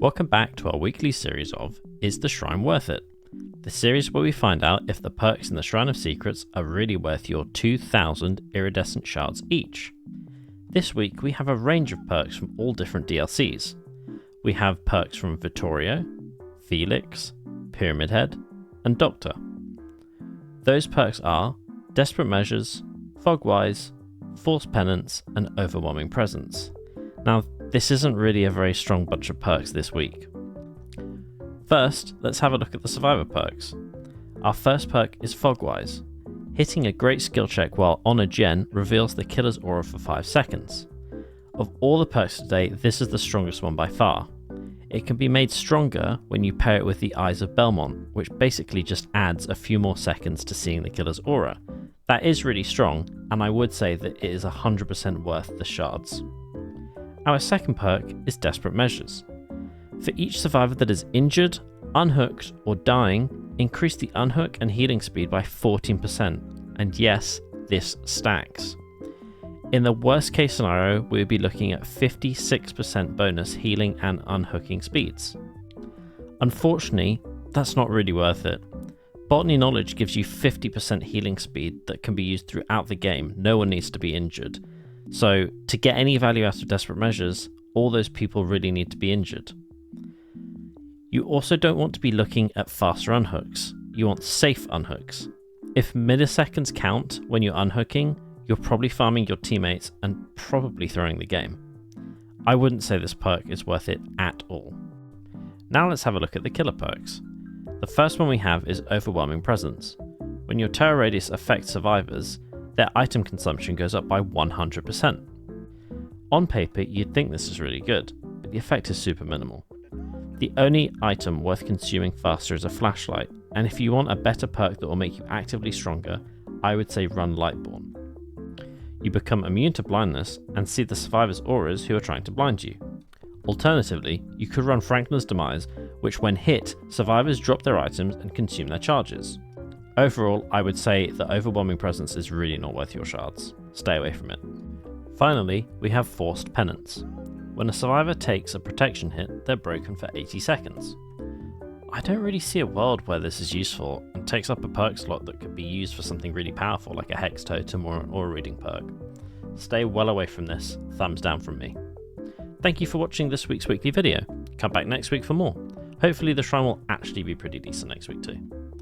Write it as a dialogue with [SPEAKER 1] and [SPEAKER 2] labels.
[SPEAKER 1] Welcome back to our weekly series of Is the Shrine Worth It? The series where we find out if the perks in the Shrine of Secrets are really worth your 2,000 iridescent shards each. This week we have a range of perks from all different DLCs. We have perks from Vittorio, Felix, Pyramid Head, and Doctor. Those perks are Desperate Measures, Fogwise, Force Penance, and Overwhelming Presence. Now, this isn't really a very strong bunch of perks this week. First, let's have a look at the Survivor perks. Our first perk is Fogwise. Hitting a great skill check while on a gen reveals the killer's aura for 5 seconds. Of all the perks today, this is the strongest one by far. It can be made stronger when you pair it with the Eyes of Belmont, which basically just adds a few more seconds to seeing the killer's aura. That is really strong, and I would say that it is 100% worth the shards. Our second perk is Desperate Measures. For each survivor that is injured, unhooked, or dying, increase the unhook and healing speed by 14%, and yes, this stacks. In the worst case scenario, we would be looking at 56% bonus healing and unhooking speeds. Unfortunately, that's not really worth it. Botany Knowledge gives you 50% healing speed that can be used throughout the game. No one needs to be injured. So, to get any value out of Desperate Measures, all those people really need to be injured. You also don't want to be looking at faster unhooks. You want safe unhooks. If milliseconds count when you're unhooking, you're probably farming your teammates and probably throwing the game. I wouldn't say this perk is worth it at all. Now let's have a look at the killer perks. The first one we have is Overwhelming Presence. When your terror radius affects survivors, their item consumption goes up by 100%. On paper, you'd think this is really good, but the effect is super minimal. The only item worth consuming faster is a flashlight, and if you want a better perk that will make you actively stronger, I would say run Lightborn. You become immune to blindness and see the survivors' auras who are trying to blind you. Alternatively, you could run Franklin's Demise, which when hit, survivors drop their items and consume their charges. Overall, I would say that Overwhelming Presence is really not worth your shards. Stay away from it. Finally, we have Forced Penance. When a survivor takes a protection hit, they're broken for 80 seconds. I don't really see a world where this is useful and takes up a perk slot that could be used for something really powerful like a Hex Totem or an Aura Reading perk. Stay well away from this, thumbs down from me. Thank you for watching this week's weekly video. Come back next week for more. Hopefully the shrine will actually be pretty decent next week too.